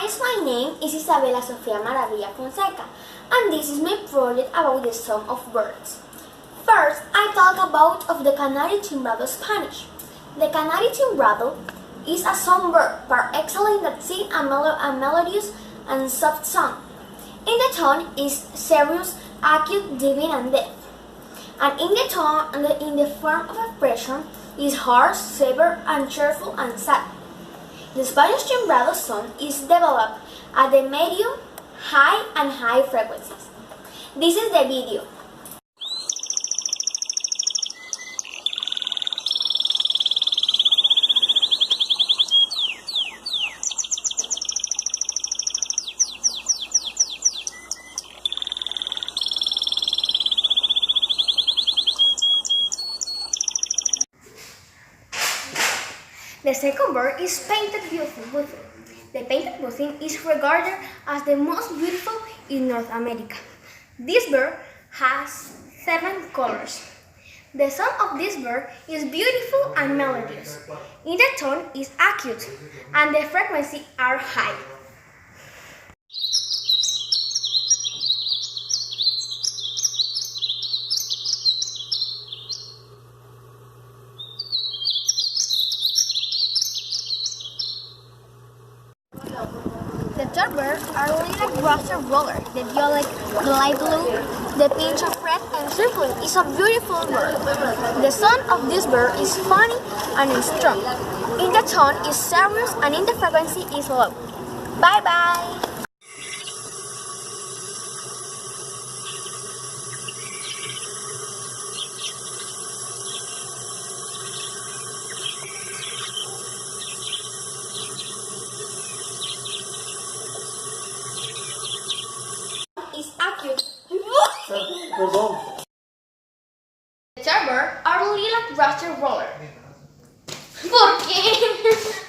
Guys, my name is Isabela Sofia Maravilla Fonseca, and this is my project about the song of birds. First, I talk about of the Canary timbrado Spanish. The Canary timbrado is a songbird par excellence that sing a melodious and soft song. In the tone is serious, acute, divine, and deep. And in the tone and in the form of expression is harsh, severe, and cheerful and sad. The Spanish timbrado song is developed at the medium, high, and high frequencies. This is the video. The second bird is painted button. The painted button is regarded as the most beautiful in North America. This bird has 7 colors. The song of this bird is beautiful and melodious. In the tone is acute and the frequency are high. The third bird are lilac rooster roller, the violet, the light blue, the pinch of red, and tripling is a beautiful bird. The song of this bird is funny and strong. In the tone is serious and in the frequency is low. Bye bye! Is acute. Perdón. The third bird are lilac rooster roller. ¿Por qué?